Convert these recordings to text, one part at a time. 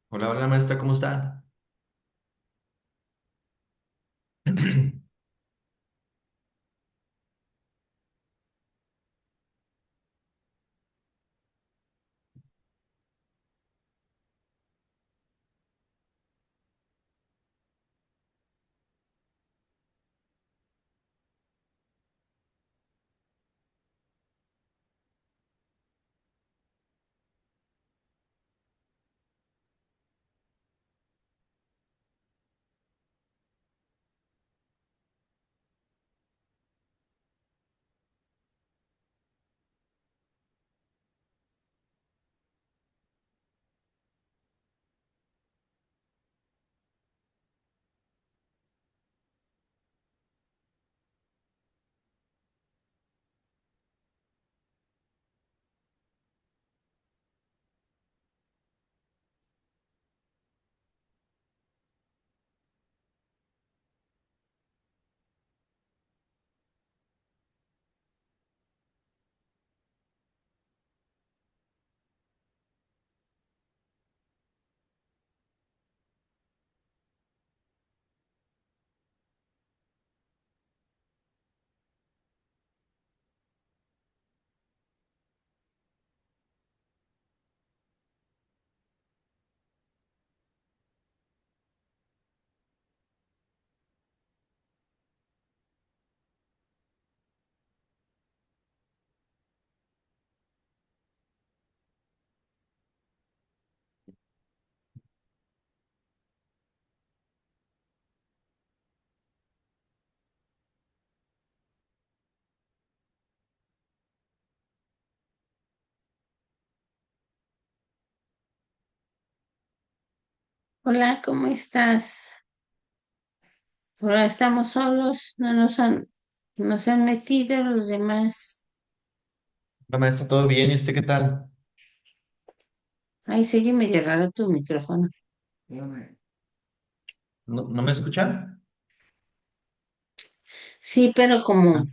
Hola, hola maestra, ¿cómo está? Hola, ¿cómo estás? Ahora estamos solos, nos han metido los demás. Hola maestra, ¿todo bien? ¿Y usted qué tal? Ay, sigue medio raro tu micrófono. ¿No me escuchan? Sí, pero como Ah,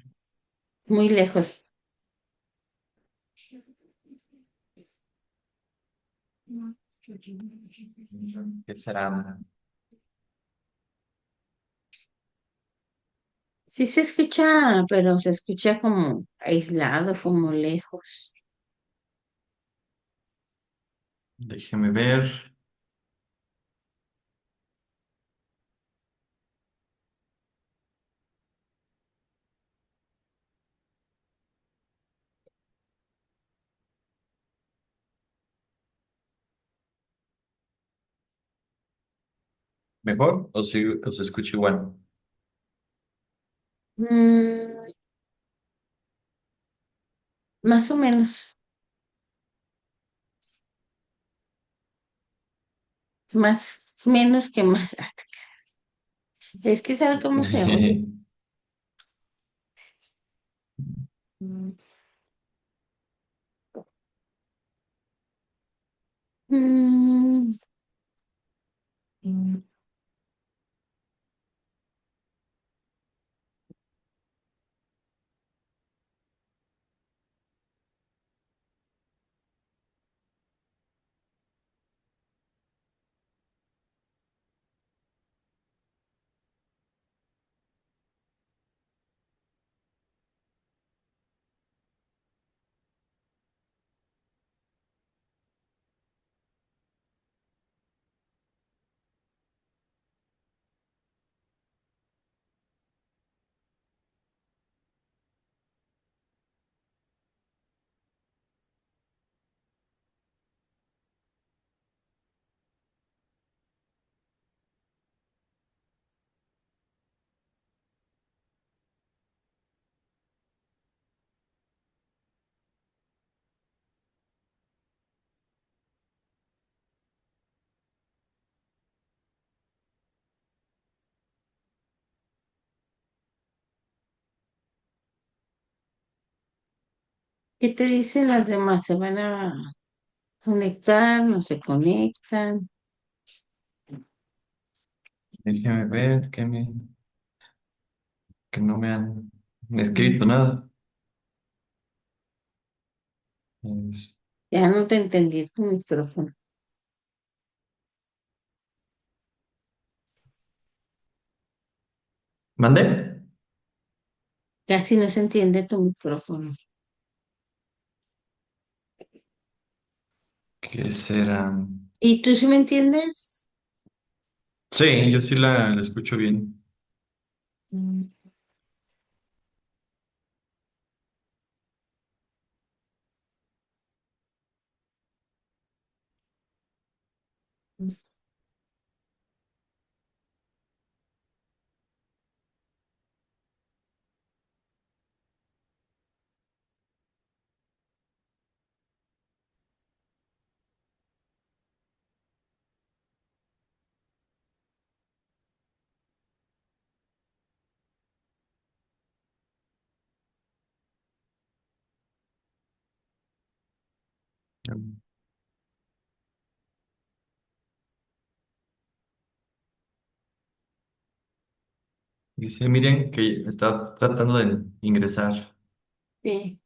muy lejos. ¿qué será? Sí se escucha, pero se escucha como aislado, como lejos. Déjeme ver. ¿Mejor o, si, o se escucha igual? Mm, más o menos, más, menos que más. Es que sabe cómo se oye. Mm, mm, mm. ¿Qué te dicen las demás? ¿Se van a conectar? ¿No se conectan? Déjeme ver que no me han Mm. escrito nada. Es- Ya no te entendí tu micrófono. ¿Mandé? Casi no se entiende tu micrófono. ¿Qué será? ¿Y tú sí me entiendes? Sí, yo sí la escucho bien. Mm. Dice, miren que está tratando de ingresar. Sí.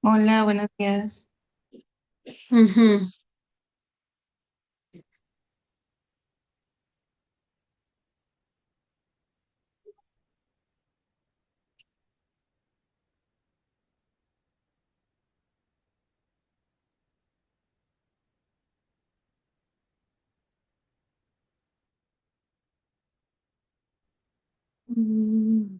Hola, buenos días. Ujú. Mm.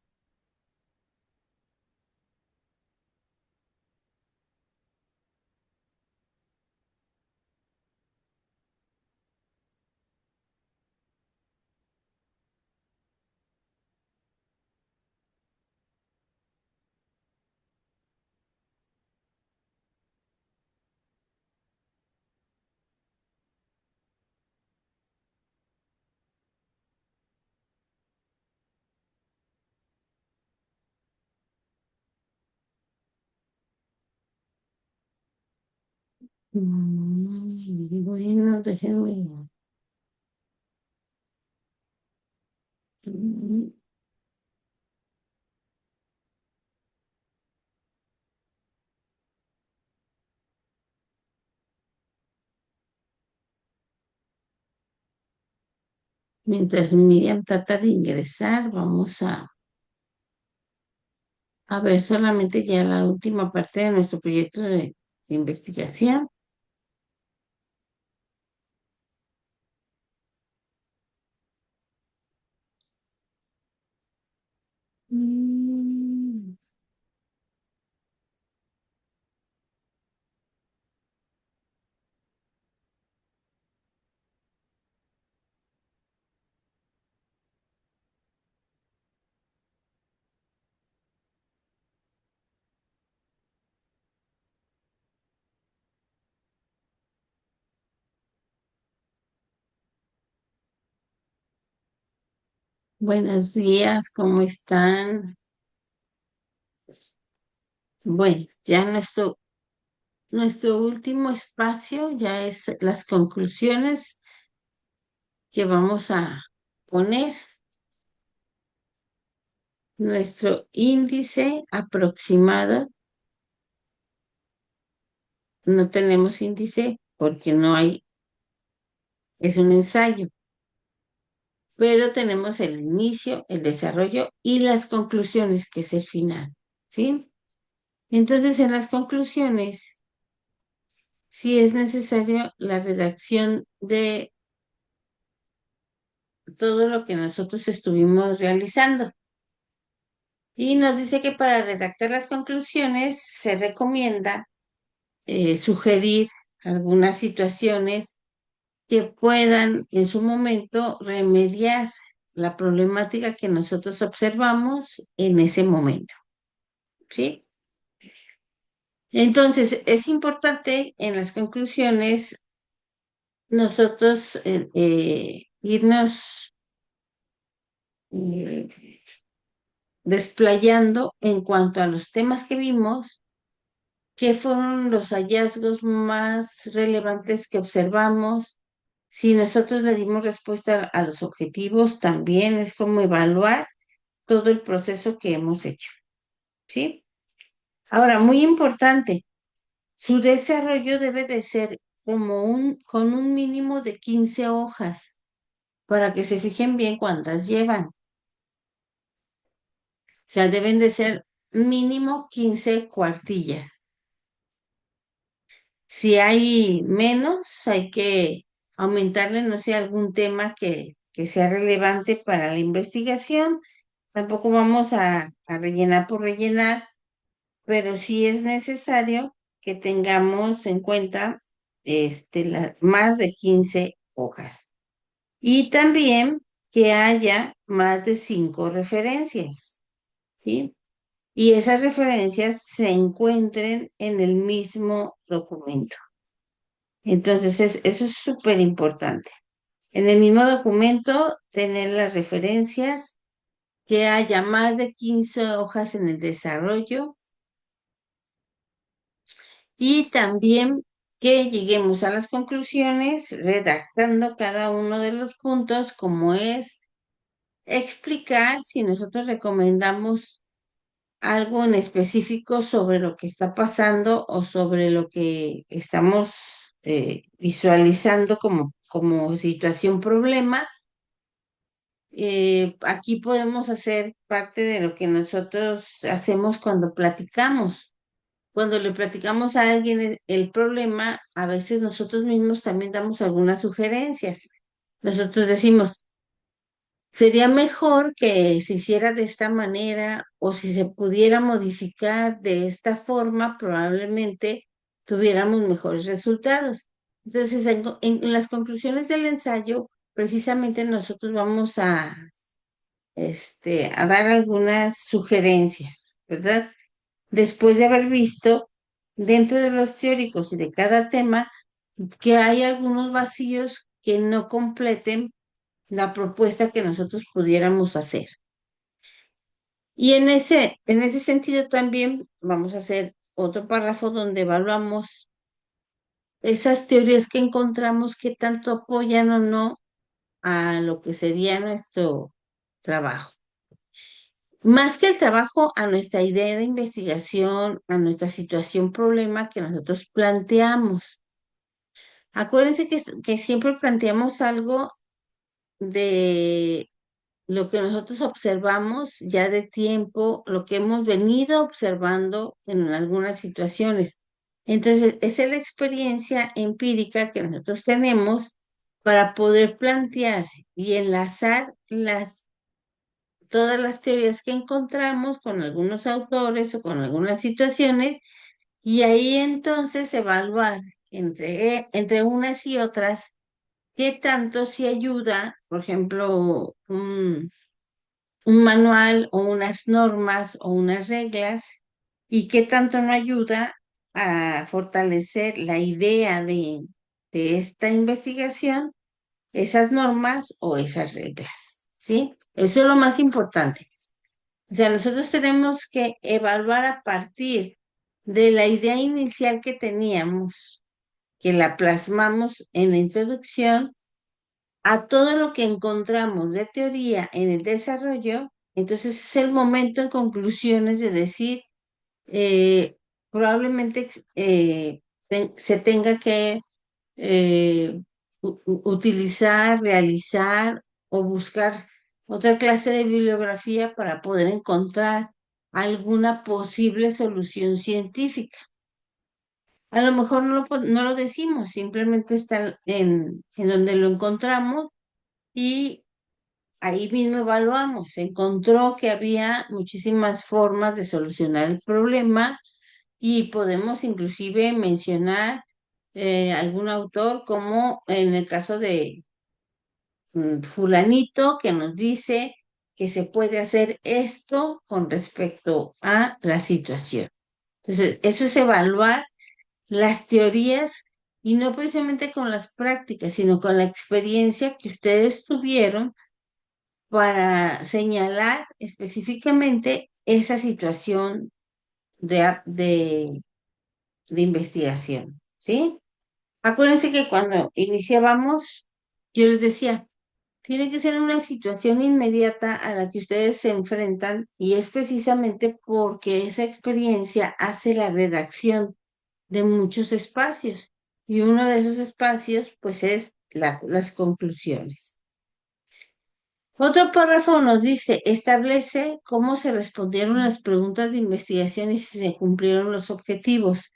Bueno, déjenme. Mm. Mientras Miriam trata de ingresar, vamos a ver solamente ya la última parte de nuestro proyecto de investigación. Buenos días, ¿cómo están? Bueno, ya nuestro último espacio ya es las conclusiones que vamos a poner. Nuestro índice aproximado, no tenemos índice porque no hay, es un ensayo, pero tenemos el inicio, el desarrollo y las conclusiones, que es el final, ¿sí? Entonces, en las conclusiones, sí es necesario la redacción de todo lo que nosotros estuvimos realizando. Y nos dice que para redactar las conclusiones se recomienda sugerir algunas situaciones que puedan en su momento remediar la problemática que nosotros observamos en ese momento, ¿sí? Entonces, es importante en las conclusiones nosotros irnos eh, desplayando en cuanto a los temas que vimos, qué fueron los hallazgos más relevantes que observamos. Si nosotros le dimos respuesta a los objetivos, también es como evaluar todo el proceso que hemos hecho, ¿sí? Ahora, muy importante, su desarrollo debe de ser con un mínimo de 15 hojas, para que se fijen bien cuántas llevan. O sea, deben de ser mínimo 15 cuartillas. Si hay menos, hay que aumentarle, no sé, algún tema que sea relevante para la investigación. Tampoco vamos a rellenar por rellenar, pero sí es necesario que tengamos en cuenta más de 15 hojas. Y también que haya más de 5 referencias, ¿sí? Y esas referencias se encuentren en el mismo documento. Entonces, eso es súper importante. En el mismo documento, tener las referencias, que haya más de 15 hojas en el desarrollo y también que lleguemos a las conclusiones redactando cada uno de los puntos, como es explicar si nosotros recomendamos algo en específico sobre lo que está pasando o sobre lo que estamos visualizando como situación problema. Aquí podemos hacer parte de lo que nosotros hacemos cuando platicamos. Cuando le platicamos a alguien el problema, a veces nosotros mismos también damos algunas sugerencias. Nosotros decimos, sería mejor que se hiciera de esta manera o si se pudiera modificar de esta forma, probablemente tuviéramos mejores resultados. Entonces, en las conclusiones del ensayo, precisamente nosotros vamos a dar algunas sugerencias, ¿verdad? Después de haber visto dentro de los teóricos y de cada tema que hay algunos vacíos que no completen la propuesta que nosotros pudiéramos hacer. Y en ese sentido también vamos a hacer otro párrafo donde evaluamos esas teorías que encontramos que tanto apoyan o no a lo que sería nuestro trabajo. Más que el trabajo, a nuestra idea de investigación, a nuestra situación problema que nosotros planteamos. Acuérdense que siempre planteamos algo de lo que nosotros observamos ya de tiempo, lo que hemos venido observando en algunas situaciones. Entonces, esa es la experiencia empírica que nosotros tenemos para poder plantear y enlazar todas las teorías que encontramos con algunos autores o con algunas situaciones y ahí entonces evaluar entre unas y otras qué tanto se ayuda, por ejemplo, un manual o unas normas o unas reglas y qué tanto no ayuda a fortalecer la idea de esta investigación, esas normas o esas reglas, ¿sí? Eso es lo más importante. O sea, nosotros tenemos que evaluar a partir de la idea inicial que teníamos, que la plasmamos en la introducción, a todo lo que encontramos de teoría en el desarrollo. Entonces es el momento en conclusiones de decir, eh, probablemente se tenga que eh, utilizar, realizar o buscar otra clase de bibliografía para poder encontrar alguna posible solución científica. A lo mejor no lo decimos, simplemente está en donde lo encontramos y ahí mismo evaluamos. Se encontró que había muchísimas formas de solucionar el problema y podemos inclusive mencionar algún autor, como en el caso de fulanito, que nos dice que se puede hacer esto con respecto a la situación. Entonces, eso es evaluar las teorías y no precisamente con las prácticas, sino con la experiencia que ustedes tuvieron para señalar específicamente esa situación de investigación, ¿sí? Acuérdense que cuando iniciábamos, yo les decía, tiene que ser una situación inmediata a la que ustedes se enfrentan y es precisamente porque esa experiencia hace la redacción de muchos espacios y uno de esos espacios pues es las conclusiones. Otro párrafo nos dice, establece cómo se respondieron las preguntas de investigación y si se cumplieron los objetivos.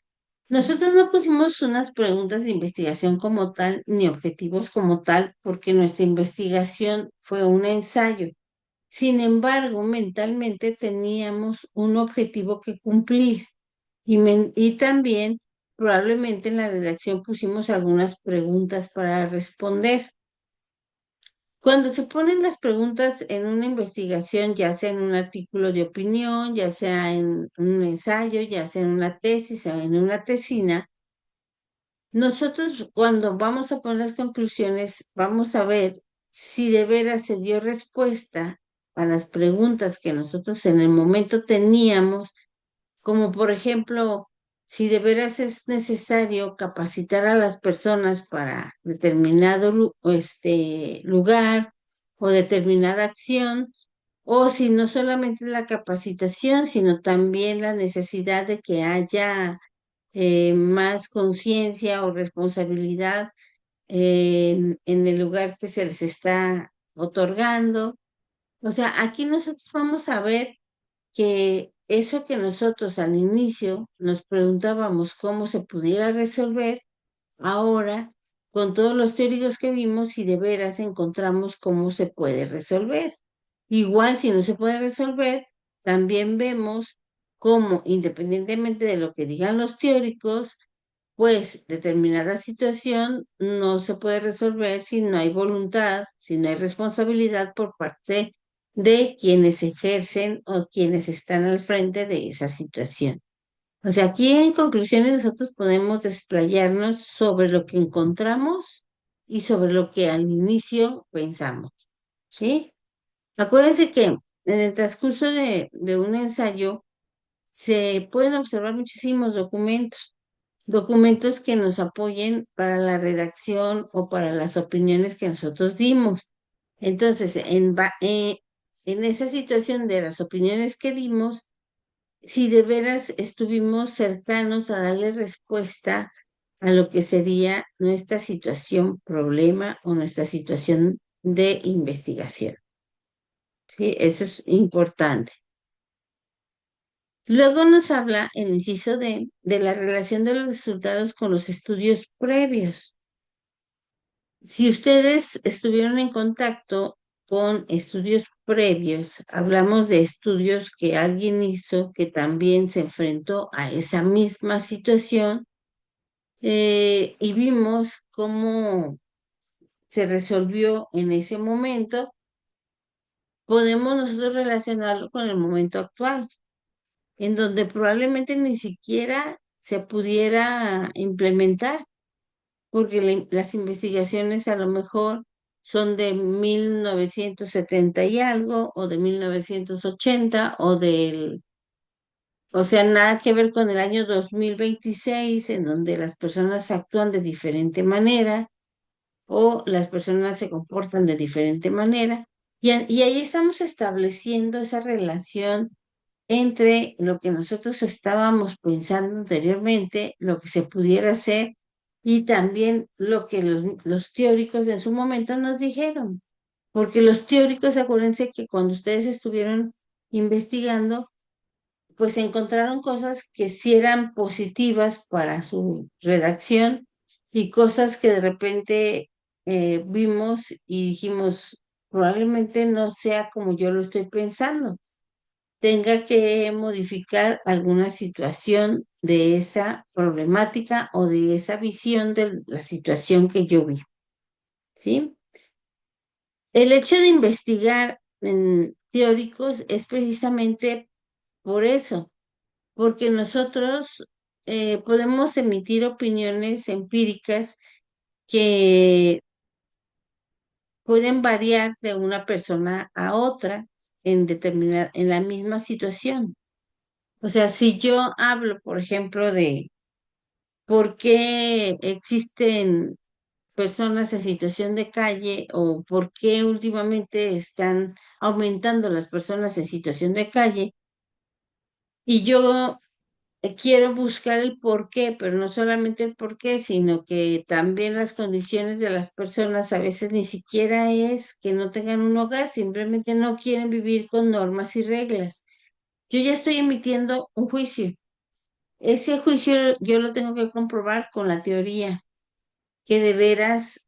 Nosotros no pusimos unas preguntas de investigación como tal, ni objetivos como tal, porque nuestra investigación fue un ensayo. Sin embargo, mentalmente teníamos un objetivo que cumplir y también probablemente en la redacción pusimos algunas preguntas para responder. Cuando se ponen las preguntas en una investigación, ya sea en un artículo de opinión, ya sea en un ensayo, ya sea en una tesis o en una tesina, nosotros cuando vamos a poner las conclusiones, vamos a ver si de veras se dio respuesta a las preguntas que nosotros en el momento teníamos, como por ejemplo, si de veras es necesario capacitar a las personas para determinado lugar o determinada acción, o si no solamente la capacitación, sino también la necesidad de que haya más conciencia o responsabilidad en el lugar que se les está otorgando. O sea, aquí nosotros vamos a ver que eso que nosotros al inicio nos preguntábamos cómo se pudiera resolver, ahora con todos los teóricos que vimos, y de veras encontramos cómo se puede resolver. Igual si no se puede resolver, también vemos cómo, independientemente de lo que digan los teóricos, pues determinada situación no se puede resolver si no hay voluntad, si no hay responsabilidad por parte de quienes ejercen o quienes están al frente de esa situación. O sea, aquí en conclusiones nosotros podemos desplayarnos sobre lo que encontramos y sobre lo que al inicio pensamos, ¿sí? Acuérdense que en el transcurso de un ensayo se pueden observar muchísimos documentos que nos apoyen para la redacción o para las opiniones que nosotros dimos. Entonces, en esa situación de las opiniones que dimos, si de veras estuvimos cercanos a darle respuesta a lo que sería nuestra situación problema o nuestra situación de investigación. ¿Sí? Eso es importante. Luego nos habla el inciso de la relación de los resultados con los estudios previos. Si ustedes estuvieron en contacto con estudios previos, hablamos de estudios que alguien hizo que también se enfrentó a esa misma situación, y vimos cómo se resolvió en ese momento, podemos nosotros relacionarlo con el momento actual, en donde probablemente ni siquiera se pudiera implementar, porque las investigaciones a lo mejor son de 1970 y algo, o de 1980, o sea, nada que ver con el año 2026, en donde las personas actúan de diferente manera o las personas se comportan de diferente manera. Y ahí estamos estableciendo esa relación entre lo que nosotros estábamos pensando anteriormente, lo que se pudiera hacer y también lo que los teóricos en su momento nos dijeron. Porque los teóricos, acuérdense que cuando ustedes estuvieron investigando, pues encontraron cosas que sí eran positivas para su redacción y cosas que de repente vimos y dijimos, probablemente no sea como yo lo estoy pensando, tenga que modificar alguna situación de esa problemática o de esa visión de la situación que yo vi, ¿sí? El hecho de investigar en teóricos es precisamente por eso, porque nosotros podemos emitir opiniones empíricas que pueden variar de una persona a otra en la misma situación. O sea, si yo hablo, por ejemplo, de por qué existen personas en situación de calle o por qué últimamente están aumentando las personas en situación de calle, y yo quiero buscar el por qué, pero no solamente el por qué, sino que también las condiciones de las personas a veces ni siquiera es que no tengan un hogar, simplemente no quieren vivir con normas y reglas. Yo ya estoy emitiendo un juicio. Ese juicio yo lo tengo que comprobar con la teoría, que de veras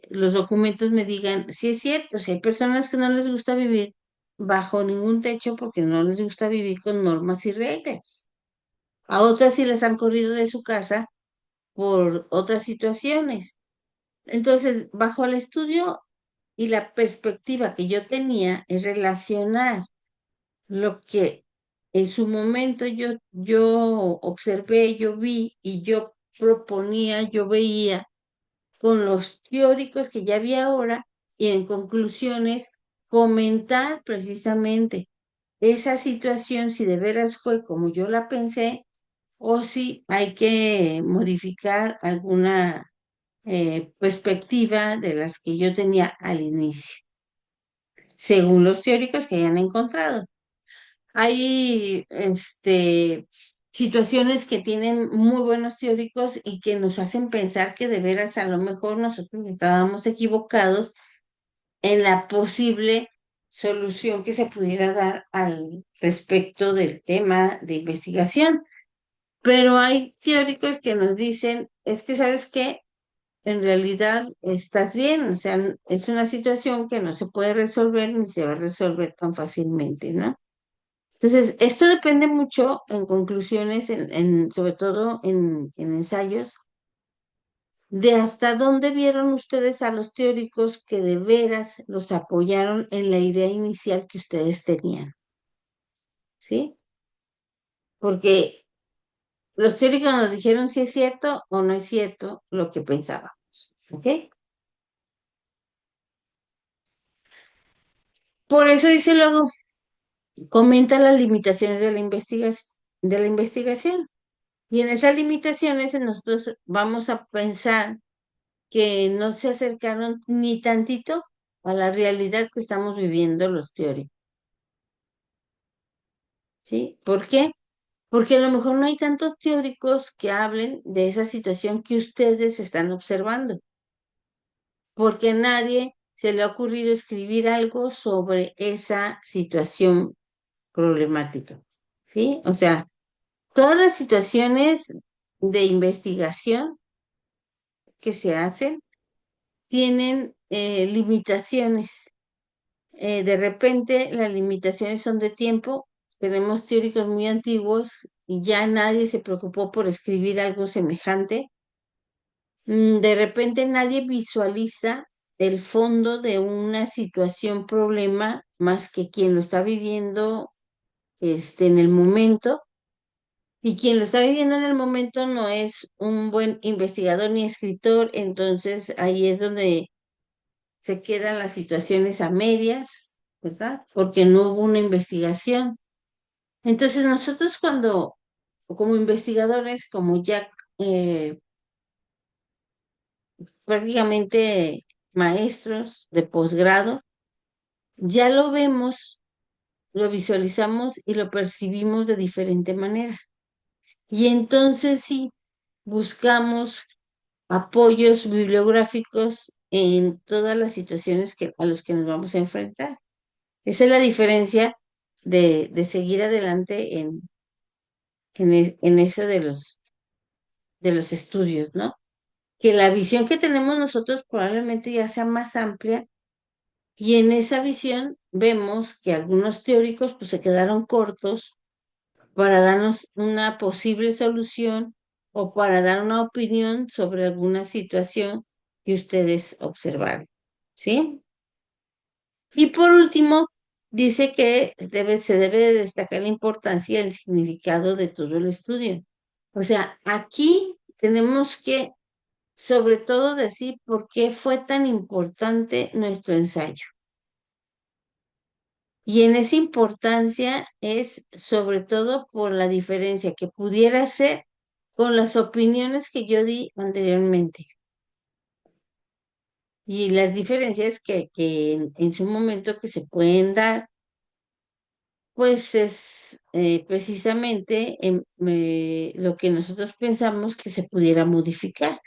los documentos me digan si es cierto, si hay personas que no les gusta vivir bajo ningún techo porque no les gusta vivir con normas y reglas. A otras sí les han corrido de su casa por otras situaciones. Entonces, bajo el estudio y la perspectiva que yo tenía es relacionar lo que en su momento yo observé, yo vi y yo proponía, yo veía con los teóricos que ya había ahora y en conclusiones comentar precisamente esa situación, si de veras fue como yo la pensé o si hay que modificar alguna perspectiva de las que yo tenía al inicio, según los teóricos que hayan encontrado. Hay situaciones que tienen muy buenos teóricos y que nos hacen pensar que de veras a lo mejor nosotros estábamos equivocados en la posible solución que se pudiera dar al respecto del tema de investigación. Pero hay teóricos que nos dicen, es que, ¿sabes qué? En realidad estás bien, o sea, es una situación que no se puede resolver ni se va a resolver tan fácilmente, ¿no? Entonces, esto depende mucho en conclusiones, sobre todo en ensayos, de hasta dónde vieron ustedes a los teóricos que de veras los apoyaron en la idea inicial que ustedes tenían, ¿sí? Porque los teóricos nos dijeron si es cierto o no es cierto lo que pensábamos, ¿ok? Por eso dice luego, comenta las limitaciones de la investigación. Y en esas limitaciones nosotros vamos a pensar que no se acercaron ni tantito a la realidad que estamos viviendo los teóricos, ¿sí? ¿Por qué? Porque a lo mejor no hay tantos teóricos que hablen de esa situación que ustedes están observando, porque a nadie se le ha ocurrido escribir algo sobre esa situación problemática, ¿sí? O sea, todas las situaciones de investigación que se hacen tienen limitaciones. De repente las limitaciones son de tiempo. Tenemos teóricos muy antiguos y ya nadie se preocupó por escribir algo semejante. De repente nadie visualiza el fondo de una situación, problema, más que quien lo está viviendo en el momento. Y quien lo está viviendo en el momento no es un buen investigador ni escritor, entonces ahí es donde se quedan las situaciones a medias, ¿verdad? Porque no hubo una investigación. Entonces nosotros cuando, como investigadores, como ya eh, prácticamente maestros de posgrado, ya lo vemos, lo visualizamos y lo percibimos de diferente manera. Y entonces sí, buscamos apoyos bibliográficos en todas las situaciones a los que nos vamos a enfrentar. Esa es la diferencia de seguir adelante en eso de los estudios, ¿no? Que la visión que tenemos nosotros probablemente ya sea más amplia y en esa visión vemos que algunos teóricos pues se quedaron cortos para darnos una posible solución o para dar una opinión sobre alguna situación que ustedes observaron, ¿sí? Y por último, dice que se debe de destacar la importancia y el significado de todo el estudio. O sea, aquí tenemos que sobre todo decir por qué fue tan importante nuestro ensayo. Y en esa importancia es sobre todo por la diferencia que pudiera ser con las opiniones que yo di anteriormente. Y las diferencias que en su momento que se pueden dar, pues es precisamente lo que nosotros pensamos que se pudiera modificar,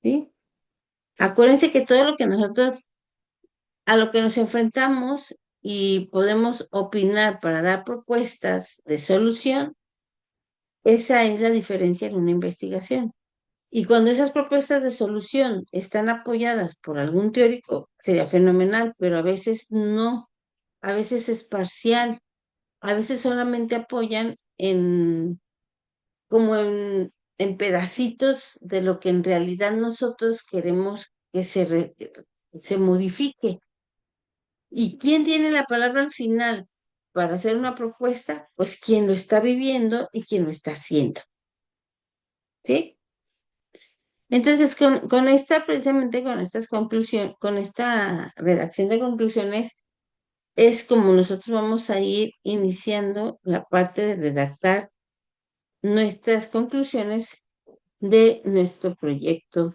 ¿sí? Acuérdense que todo lo que nosotros, a lo que nos enfrentamos y podemos opinar para dar propuestas de solución, esa es la diferencia en una investigación. Y cuando esas propuestas de solución están apoyadas por algún teórico, sería fenomenal, pero a veces no, a veces es parcial, a veces solamente apoyan como en pedacitos de lo que en realidad nosotros queremos que se modifique. ¿Y quién tiene la palabra al final para hacer una propuesta? Pues quien lo está viviendo y quien lo está haciendo, ¿sí? Entonces, con esta, precisamente con estas conclusiones, con esta redacción de conclusiones, es como nosotros vamos a ir iniciando la parte de redactar nuestras conclusiones de nuestro proyecto,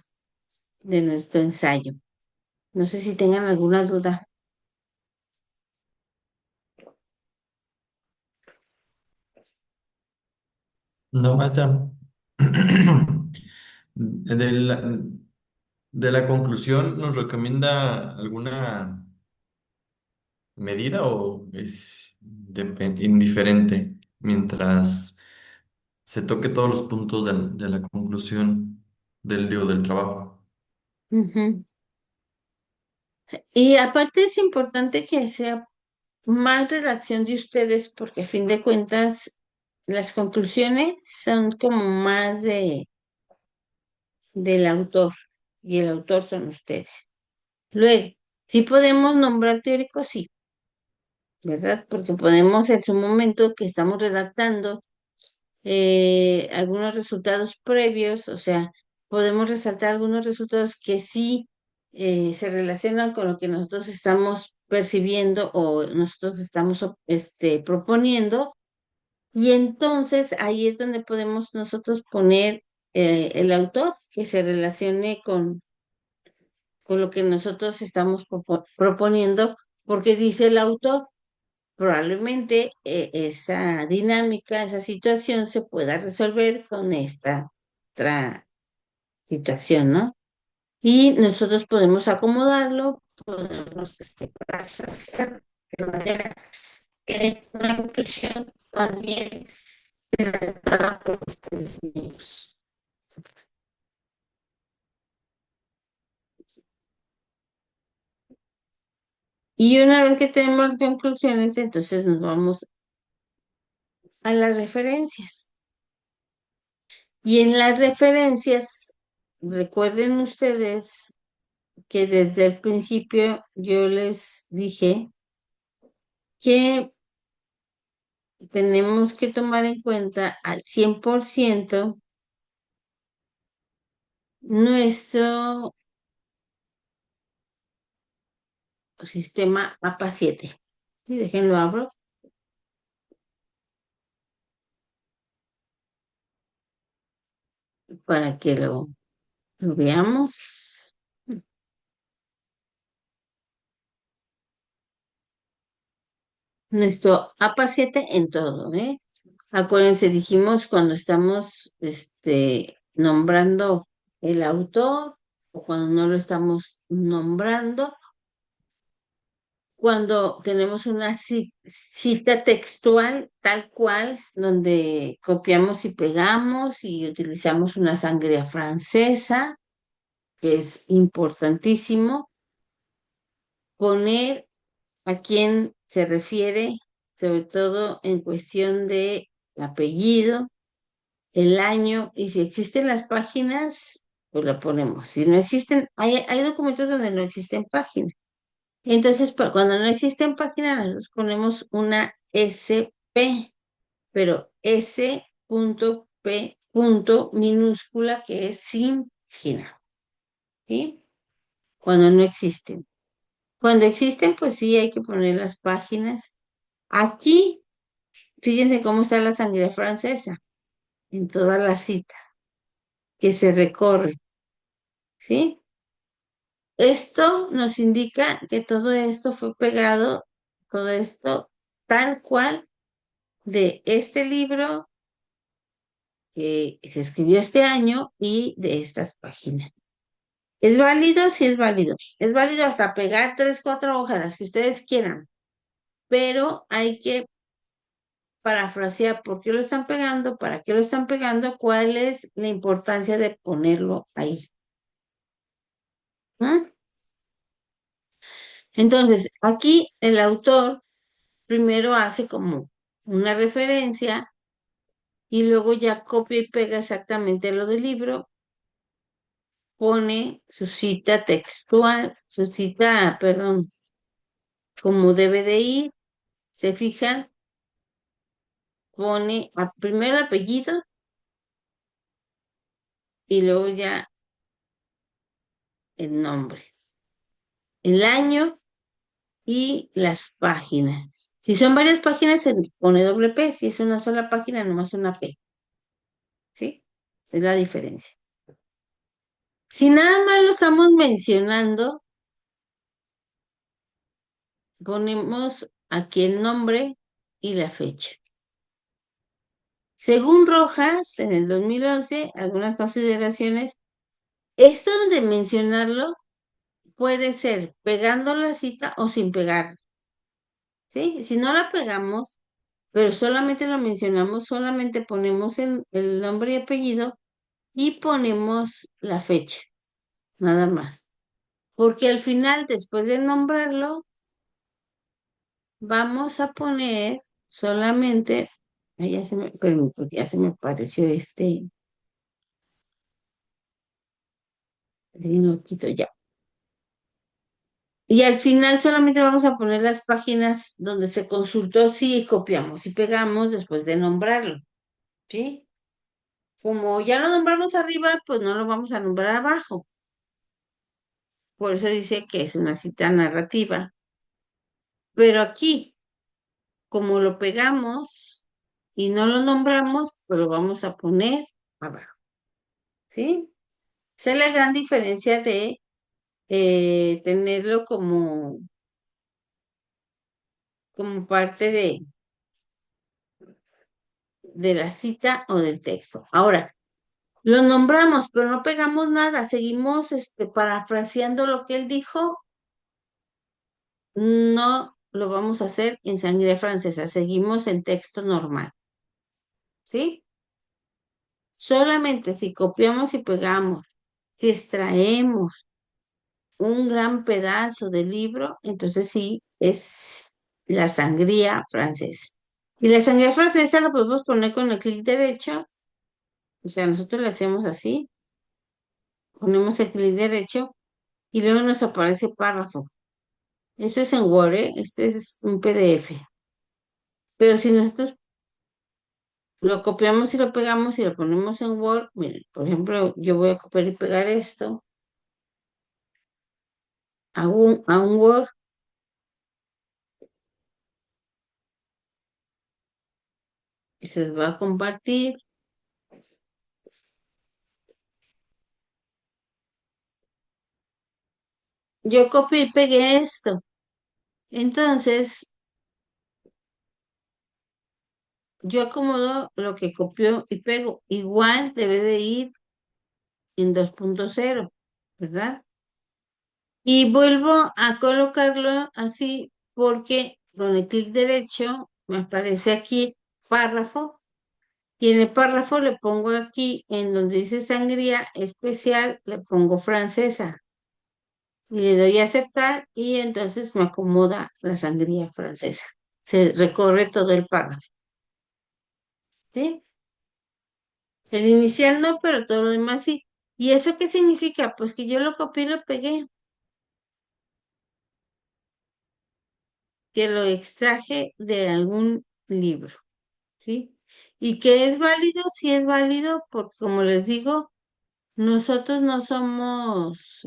de nuestro ensayo. No sé si tengan alguna duda. No, maestra. De la, de la conclusión, ¿nos recomienda alguna medida o es indiferente mientras se toque todos los puntos de la conclusión del trabajo? Ujú. Y aparte es importante que sea más redacción de ustedes, porque a fin de cuentas las conclusiones son como más del autor, y el autor son ustedes. Luego, sí podemos nombrar teóricos, sí, ¿verdad? Porque podemos en su momento que estamos redactando algunos resultados previos, o sea, podemos resaltar algunos resultados que sí se relacionan con lo que nosotros estamos percibiendo o nosotros estamos proponiendo, y entonces ahí es donde podemos nosotros poner el autor que se relacione con lo que nosotros estamos proponiendo, porque dice el autor, probablemente esa dinámica, esa situación se pueda resolver con esta otra situación, ¿no? Y nosotros podemos acomodarlo, podemos parafrasear de manera que una conclusión más bien redactada por ustedes mismos. Y una vez que tenemos las conclusiones, entonces nos vamos a las referencias. Y en las referencias, recuerden ustedes que desde el principio yo les dije que tenemos que tomar en cuenta al 100% nuestro sistema APA 7. Y déjenlo abro para que lo veamos. Nuestro APA 7 en todo, ¿eh? Acuérdense, dijimos cuando estamos nombrando el autor o cuando no lo estamos nombrando, cuando tenemos una cita textual tal cual, donde copiamos y pegamos y utilizamos una sangría francesa, que es importantísimo poner a quién se refiere, sobre todo en cuestión de apellido, el año, y si existen las páginas, pues la ponemos. Si no existen, hay documentos donde no existen páginas. Entonces, cuando no existen páginas, nosotros ponemos una SP, pero S.P. minúscula, que es sin página, ¿sí? Cuando no existen. Cuando existen, pues sí hay que poner las páginas. Aquí, fíjense cómo está la sangre francesa en toda la cita que se recorre, ¿sí? Esto nos indica que todo esto fue pegado, todo esto tal cual de este libro que se escribió este año y de estas páginas. ¿Es válido? Sí, es válido. Es válido hasta pegar 3, 4 hojas, las que ustedes quieran, pero hay que parafrasear por qué lo están pegando, para qué lo están pegando, cuál es la importancia de ponerlo ahí. ¿Mm? Entonces, aquí el autor primero hace como una referencia y luego ya copia y pega exactamente lo del libro, pone su cita textual, su cita, perdón, como debe de ir, se fijan, pone primero el apellido y luego ya el nombre, el año y las páginas. Si son varias páginas, se pone doble P. Si es una sola página, nomás una P. ¿Sí? Es la diferencia. Si nada más lo estamos mencionando, ponemos aquí el nombre y la fecha. Según Rojas, en el 2011, algunas consideraciones, esto de mencionarlo puede ser pegando la cita o sin pegar. ¿Sí? Si no la pegamos, pero solamente lo mencionamos, solamente ponemos el nombre y apellido y ponemos la fecha, nada más. Porque al final, después de nombrarlo, vamos a poner solamente, ay, permítame, ya se me pareció lo quito ya. Y al final solamente vamos a poner las páginas donde se consultó si copiamos y pegamos después de nombrarlo, ¿sí? Como ya lo nombramos arriba, pues no lo vamos a nombrar abajo. Por eso dice que es una cita narrativa. Pero aquí, como lo pegamos y no lo nombramos, pues lo vamos a poner abajo, ¿sí? Esa es la gran diferencia de tenerlo como parte de la cita o del texto. Ahora, lo nombramos, pero no pegamos nada, seguimos parafraseando lo que él dijo, no lo vamos a hacer en sangre francesa, seguimos en texto normal, ¿sí? Solamente si copiamos y pegamos, si extraemos un gran pedazo del libro, entonces sí es la sangría francesa. Y la sangría francesa la podemos poner con el clic derecho, o sea, nosotros le hacemos así, ponemos el clic derecho y luego nos aparece párrafo. Eso es en Word, ¿eh? Este es un PDF. Pero si nosotros lo copiamos y lo pegamos y lo ponemos en Word, miren, por ejemplo, yo voy a copiar y pegar esto a un Word y se los voy a compartir. Yo copié y pegué esto. Entonces, yo acomodo lo que copió y pego. Igual debe de ir en 2.0, ¿verdad? Y vuelvo a colocarlo así porque con el clic derecho me aparece aquí párrafo. Y en el párrafo le pongo aquí, en donde dice sangría especial, le pongo francesa. Y le doy a aceptar y entonces me acomoda la sangría francesa. Se recorre todo el párrafo. ¿Sí? El inicial no, pero todo lo demás sí. ¿Y eso qué significa? Pues que yo lo copié y lo pegué, que lo extraje de algún libro, ¿sí? Y que es válido, sí es válido, porque como les digo, nosotros no somos,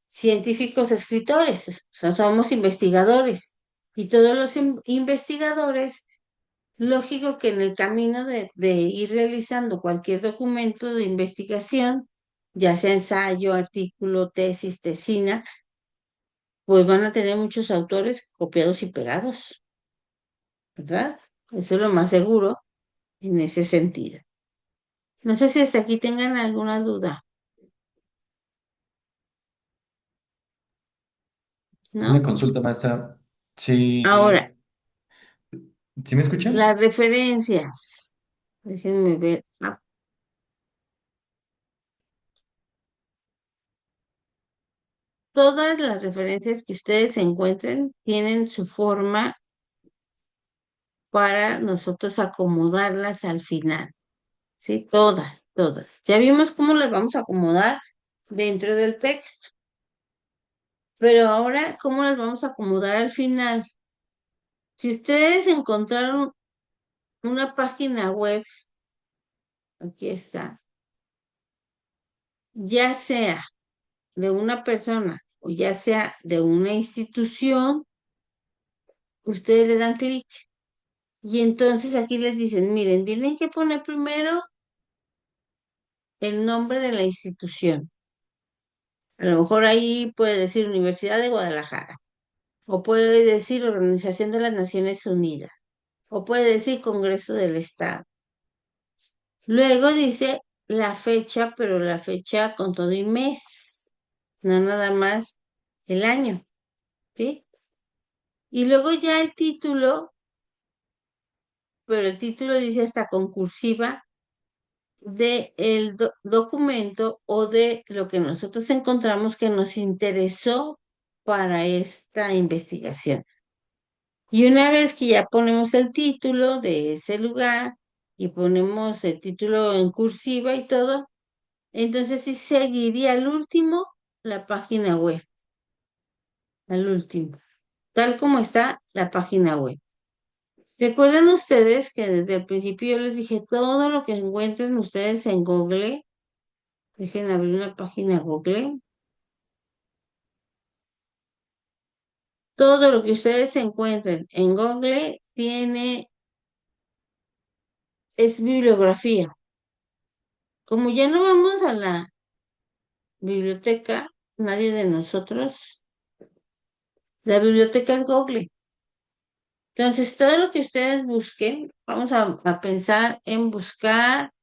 científicos escritores, o sea, somos investigadores. Y todos los investigadores, lógico que en el camino de ir realizando cualquier documento de investigación, ya sea ensayo, artículo, tesis, tesina, pues van a tener muchos autores copiados y pegados, ¿verdad? Eso es lo más seguro en ese sentido. No sé si hasta aquí tengan alguna duda, Una ¿no? consulta, maestra. Sí, Ahora, ¿sí me escuchan? las referencias. Déjenme ver. Todas las referencias que ustedes encuentren tienen su forma para nosotros acomodarlas al final, ¿sí? Todas, todas. Ya vimos cómo las vamos a acomodar dentro del texto, pero ahora, ¿cómo las vamos a acomodar al final? Si ustedes encontraron una página web, aquí está, ya sea de una persona o ya sea de una institución, ustedes le dan clic. Y entonces aquí les dicen, miren, tienen que poner primero el nombre de la institución. A lo mejor ahí puede decir Universidad de Guadalajara, o puede decir Organización de las Naciones Unidas, o puede decir Congreso del Estado. Luego dice la fecha, pero la fecha con todo y mes, no nada más el año, ¿sí? Y luego ya el título, pero el título dice hasta concursiva de el documento o de lo que nosotros encontramos que nos interesó para esta investigación. Y una vez que ya ponemos el título de ese lugar y ponemos el título en cursiva y todo, entonces sí seguiría al último la página web, al último, tal como está la página web. ¿Recuerdan ustedes que desde el principio yo les dije todo lo que encuentren ustedes en Google? Dejen abrir una página Google. Todo lo que ustedes encuentren en Google es bibliografía. Como ya no vamos a la biblioteca, nadie de nosotros, la biblioteca es Google. Entonces, todo lo que ustedes busquen, vamos a pensar en buscar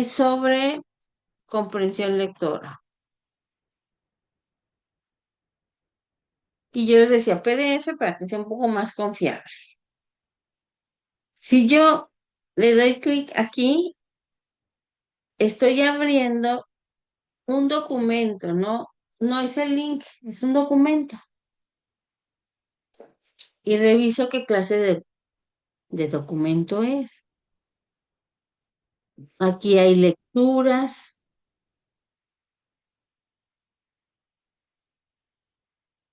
sobre comprensión lectora. Y yo les decía PDF para que sea un poco más confiable. Si yo le doy clic aquí, estoy abriendo un documento, no, no es el link, es un documento. Y reviso qué clase de documento es. Aquí hay lecturas,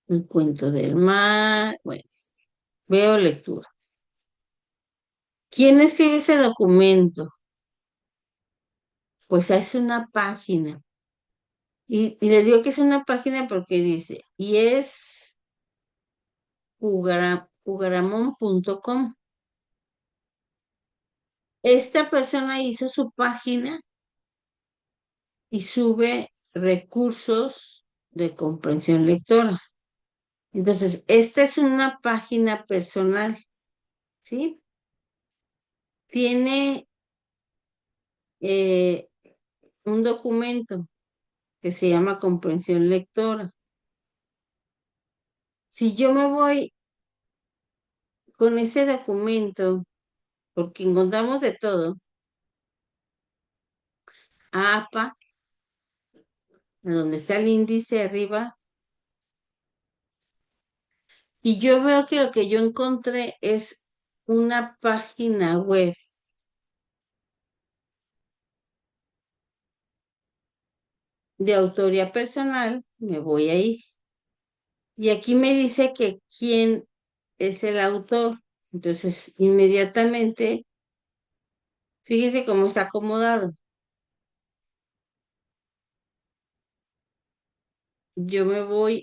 el cuento del mar, bueno, veo lectura. ¿Quién escribe ese documento? Pues es una página. Y les digo que es una página porque dice, y es ugaramón.com. Esta persona hizo su página y sube recursos de comprensión lectora. Entonces, esta es una página personal, ¿sí? Tiene eh, un documento que se llama comprensión lectora. Si yo me voy con ese documento, porque encontramos de todo, a APA, donde está el índice arriba, y yo veo que lo que yo encontré es una página web de autoría personal, me voy ahí. Y aquí me dice que quién es el autor. Entonces, inmediatamente, fíjese cómo está acomodado. Yo me voy